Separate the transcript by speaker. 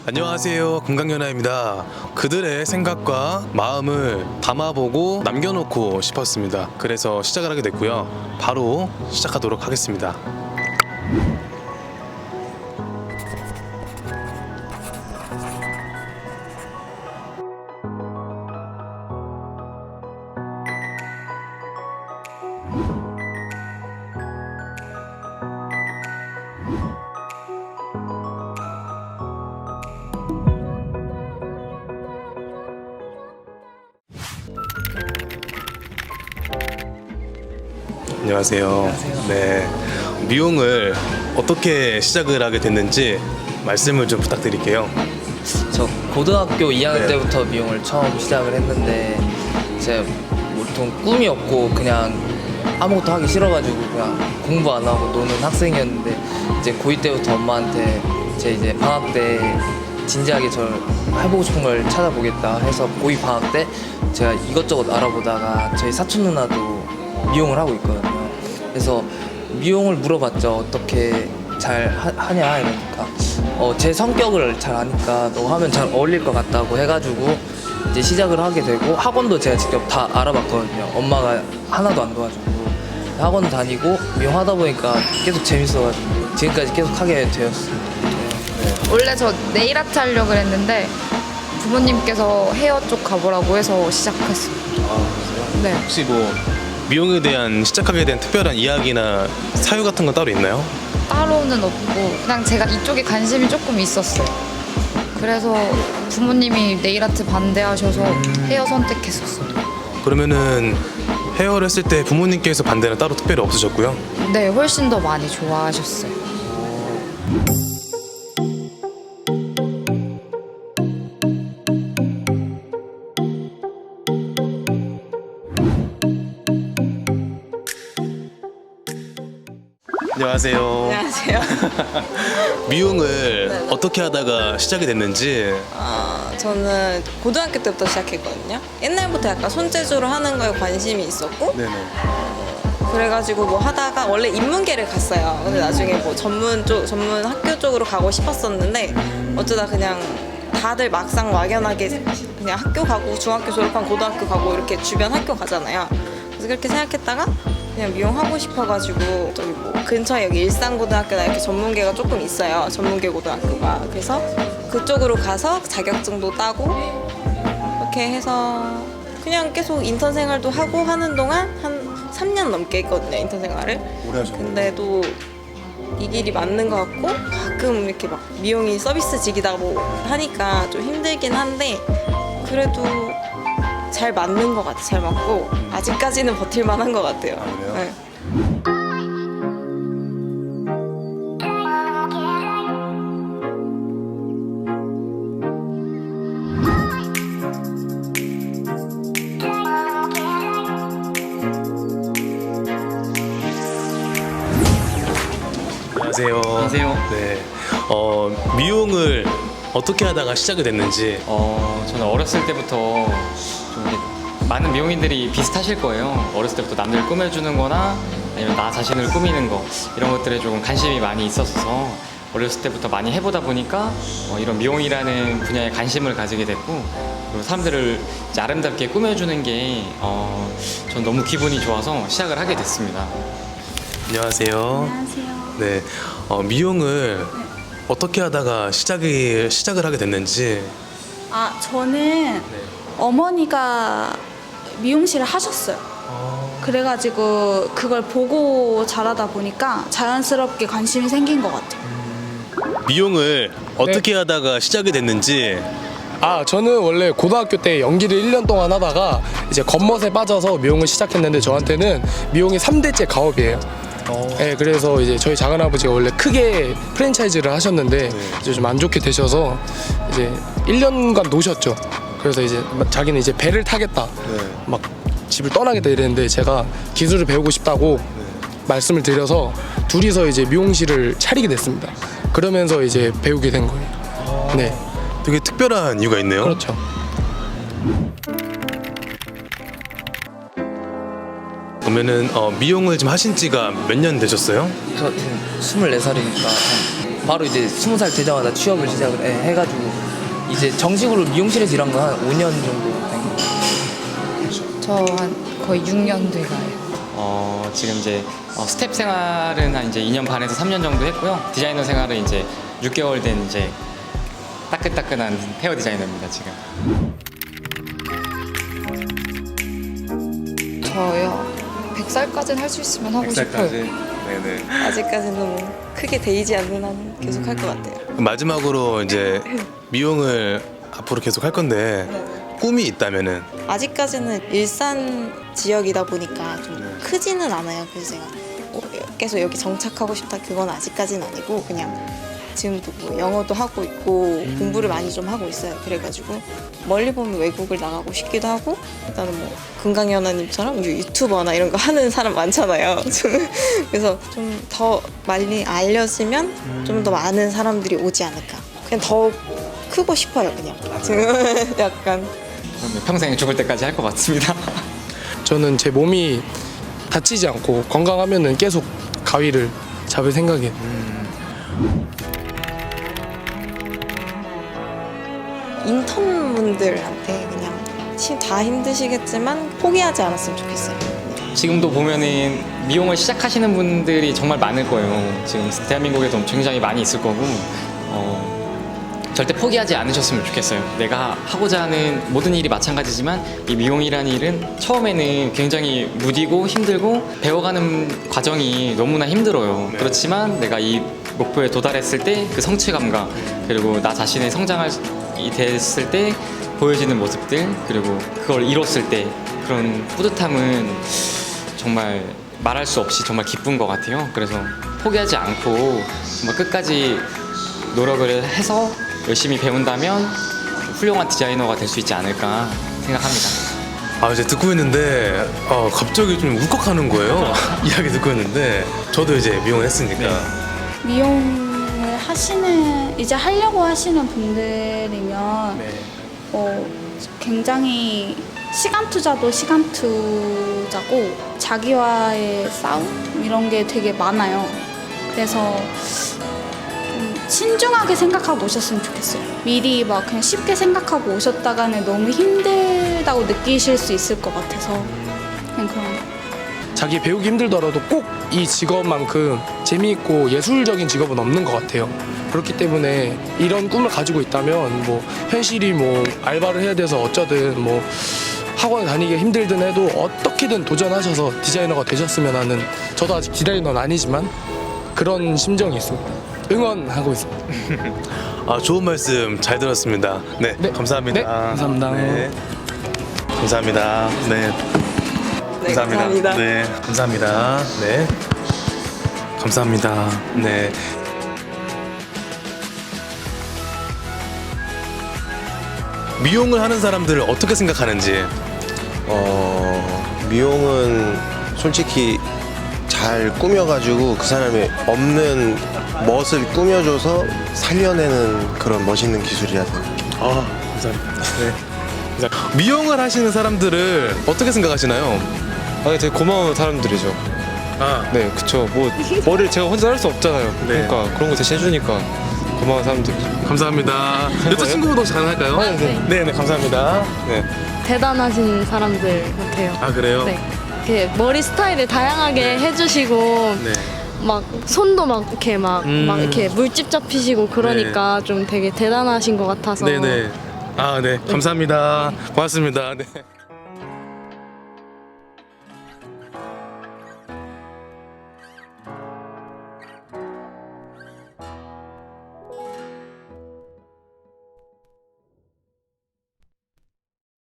Speaker 1: 안녕하세요, 금강연아입니다. 그들의 생각과 마음을 담아보고 남겨놓고 싶었습니다. 그래서 시작을 하게 됐고요. 바로 시작하도록 하겠습니다. 안녕하세요. 네, 미용을 어떻게 시작을 하게 됐는지 말씀을 좀 부탁드릴게요.
Speaker 2: 저 고등학교 2학년
Speaker 1: 네.
Speaker 2: 때부터 미용을 처음 시작을 했는데 제가 보통 꿈이 없고 그냥 아무것도 하기 싫어가지고 그냥 공부 안 하고 노는 학생이었는데 이제 고2 때부터 엄마한테 제 이제 방학 때 진지하게 저를 해보고 싶은 걸 찾아보겠다 해서 고2 방학 때 제가 이것저것 알아보다가 저희 사촌 누나도 미용을 하고 있거든요. 그래서 미용을 물어봤죠. 어떻게 잘 하냐 이러니까 제 성격을 잘 아니까 너 하면 잘 어울릴 것 같다고 해가지고 이제 시작을 하게 되고 학원도 제가 직접 다 알아봤거든요. 엄마가 하나도 안 도와주고 학원 다니고 미용하다 보니까 계속 재밌어가지고 지금까지 계속 하게 되었어요.
Speaker 3: 원래 저 네일 아트 하려고 했는데 부모님께서 헤어 쪽 가보라고 해서 시작했어요. 네.
Speaker 1: 혹시 뭐 미용에 대한 시작하게 된 특별한 이야기나 사유 같은 건 따로 있나요?
Speaker 3: 따로는 없고 그냥 제가 이쪽에 관심이 조금 있었어요. 그래서 부모님이 네일 아트 반대하셔서 헤어 선택했었어요.
Speaker 1: 그러면은 헤어를 했을 때 부모님께서 반대는 따로 특별히 없으셨고요.
Speaker 3: 네, 훨씬 더 많이 좋아하셨어요.
Speaker 1: 안녕하세요.
Speaker 4: 안녕하세요.
Speaker 1: 미용을 어떻게 하다가 시작이 됐는지.
Speaker 4: 저는 고등학교 때부터 시작했거든요. 옛날부터 약간 손재주로 하는 거에 관심이 있었고,
Speaker 1: 네네.
Speaker 4: 그래가지고 뭐 하다가 원래 인문계를 갔어요. 근데 나중에 뭐 전문 학교 쪽으로 가고 싶었었는데 어쩌다 그냥 다들 막상 막연하게 그냥 학교 가고 중학교 졸업한 고등학교 가고 이렇게 주변 학교 가잖아요. 그래서 그렇게 생각했다가 그냥 미용하고 싶어가지고 저기 뭐 근처에 여기 일산고등학교나 이렇게 전문계가 조금 있어요. 전문계 고등학교가. 그래서 그쪽으로 가서 자격증도 따고 이렇게 해서 그냥 계속 인턴 생활도 하고 하는 동안 한 3년 넘게 했거든요. 인턴 생활을.
Speaker 1: 오래 하셨네요.
Speaker 4: 근데 또 이 길이 맞는 것 같고 가끔 이렇게 막 미용이 서비스직이다 뭐 하니까 좀 힘들긴 한데 그래도 잘 맞는 것 같아요. 잘 맞고 아직까지는 버틸만한 것 같아요.
Speaker 1: 그래요?
Speaker 4: 네.
Speaker 1: 안녕하세요.
Speaker 5: 안녕하세요.
Speaker 1: 네. 미용을 어떻게 하다가 시작이 됐는지.
Speaker 5: 저는 어렸을 때부터 좀 이렇게 많은 미용인들이 비슷하실 거예요. 어렸을 때부터 남들 꾸며주는 거나 아니면 나 자신을 꾸미는 거 이런 것들에 조금 관심이 많이 있었어서 어렸을 때부터 많이 해보다 보니까 이런 미용이라는 분야에 관심을 가지게 됐고 그리고 사람들을 이제 아름답게 꾸며주는 게 전 너무 기분이 좋아서 시작을 하게 됐습니다.
Speaker 1: 안녕하세요.
Speaker 6: 안녕하세요.
Speaker 1: 네. 미용을 어떻게 하다가 시작을 하게 됐는지.
Speaker 6: 저는 어머니가 미용실을 하셨어요. 그래가지고 그걸 보고 자라다 보니까 자연스럽게 관심이 생긴 것 같아요.
Speaker 1: 미용을 어떻게 하다가 시작이 됐는지.
Speaker 7: 저는 원래 고등학교 때 연기를 1년 동안 하다가 이제 겉멋에 빠져서 미용을 시작했는데 저한테는 미용이 3대째 가업이에요. 네, 그래서 이제 저희 작은아버지가 원래 크게 프랜차이즈를 하셨는데 이제 좀 안 좋게 되셔서 이제 1년간 노셨죠. 그래서 이제 자기는 이제 배를 타겠다, 막 집을 떠나겠다 이랬는데 제가 기술을 배우고 싶다고 말씀을 드려서 둘이서 이제 미용실을 차리게 됐습니다. 그러면서 이제 배우게 된 거예요. 네,
Speaker 1: 되게 특별한 이유가 있네요.
Speaker 7: 그렇죠.
Speaker 1: 그러면은 미용을 좀 하신 지가 몇 년 되셨어요?
Speaker 2: 저 지금 24살이니까 바로 이제 20살 되자마자 취업을 시작을 해가지고 이제 정식으로 미용실에서 일한 건 한 5년 정도 된 거.
Speaker 3: 저 한 거의 6년 돼가요.
Speaker 5: 지금 이제 스텝 생활은 한 이제 2년 반에서 3년 정도 했고요. 디자이너 생활은 이제 6개월 된 이제 따끈따끈한 헤어 디자이너입니다, 지금.
Speaker 3: 저요. 100살까지는 할 수 있으면 하고 싶어요.
Speaker 1: 네네.
Speaker 4: 아직까지는 뭐 크게 데이지 않는 한 계속 할 것 같아요.
Speaker 1: 마지막으로 이제 미용을 앞으로 계속 할 건데 꿈이 있다면은
Speaker 4: 아직까지는 일산 지역이다 보니까 좀 크지는 않아요. 그래서 제가 계속 여기 정착하고 싶다 그건 아직까지는 아니고 그냥 지금도 뭐 영어도 하고 있고 공부를 많이 좀 하고 있어요. 그래가지고 멀리 보면 외국을 나가고 싶기도 하고 일단은 뭐 금강연아님처럼 유튜버나 이런 거 하는 사람 많잖아요. 그래서 좀 더 많이 알려지면 좀 더 많은 사람들이 오지 않을까. 그냥 더 크고 싶어요. 그냥 지금 약간
Speaker 5: 그러면 평생 죽을 때까지 할 것 같습니다.
Speaker 7: 저는 제 몸이 다치지 않고 건강하면은 계속 가위를 잡을 생각이에요.
Speaker 4: 인턴분들한테 그냥 다 힘드시겠지만 포기하지 않았으면 좋겠어요.
Speaker 5: 지금도 보면은 미용을 시작하시는 분들이 정말 많을 거예요. 지금 대한민국에도 굉장히 많이 있을 거고 절대 포기하지 않으셨으면 좋겠어요. 내가 하고자 하는 모든 일이 마찬가지지만 이 미용이라는 일은 처음에는 굉장히 무디고 힘들고 배워가는 과정이 너무나 힘들어요. 그렇지만 내가 이 목표에 도달했을 때 그 성취감과 그리고 나 자신의 성장이 됐을 때 보여지는 모습들 그리고 그걸 이뤘을 때 그런 뿌듯함은 정말 말할 수 없이 정말 기쁜 것 같아요. 그래서 포기하지 않고 정말 끝까지 노력을 해서 열심히 배운다면 훌륭한 디자이너가 될 수 있지 않을까 생각합니다.
Speaker 1: 아 이제 듣고 있는데 갑자기 좀 울컥하는 거예요. 이야기 듣고 있는데 저도 이제 미용을 했으니까.
Speaker 6: 미용을 이제 하려고 하시는 분들이면 굉장히 시간 투자도 시간 투자고 자기와의 싸움 이런 게 되게 많아요. 그래서 좀 신중하게 생각하고 오셨으면 좋겠어요. 미리 막 그냥 쉽게 생각하고 오셨다가는 너무 힘들다고 느끼실 수 있을 것 같아서 그냥 그런
Speaker 7: 자기 배우기 힘들더라도 꼭 이 직업만큼 재미있고 예술적인 직업은 없는 것 같아요. 그렇기 때문에 이런 꿈을 가지고 있다면 뭐 현실이 뭐 알바를 해야 돼서 어쩌든 뭐 학원 다니기 힘들든 해도 어떻게든 도전하셔서 디자이너가 되셨으면 하는, 저도 아직 디자이너는 아니지만 그런 심정이 있습니다. 응원하고 있습니다.
Speaker 1: 아 좋은 말씀 잘 들었습니다. 네,
Speaker 7: 네.
Speaker 1: 감사합니다.
Speaker 7: 네, 감사합니다.
Speaker 1: 네. 감사합니다. 네. 감사합니다. 네, 감사합니다. 네, 감사합니다. 네. 미용을 하는 사람들을 어떻게 생각하는지.
Speaker 8: 미용은 솔직히 잘 꾸며가지고 그 사람의 없는 멋을 꾸며줘서 살려내는 그런 멋있는 기술이라 생각해요.
Speaker 1: 아, 감사합니다. 네. 미용을 하시는 사람들을 어떻게 생각하시나요?
Speaker 9: 되게 고마운 사람들이죠.
Speaker 1: 아,
Speaker 9: 네, 그쵸. 뭐 머리를 제가 혼자 할 수 없잖아요.
Speaker 1: 네.
Speaker 9: 그러니까 그런 거 대신 해주니까 고마운 사람들이죠.
Speaker 1: 감사합니다. 여자친구분도 혹시 가능할까요? 네, 네, 감사합니다. 네.
Speaker 10: 대단하신 사람들 같아요.
Speaker 1: 아, 그래요?
Speaker 10: 네. 이렇게 머리 스타일을 다양하게 해주시고
Speaker 1: 네.
Speaker 10: 막 손도 막 이렇게 막 이렇게 물집 잡히시고 그러니까 좀 되게 대단하신 것 같아서.
Speaker 1: 네네. 아, 네. 감사합니다. 고맙습니다. 네.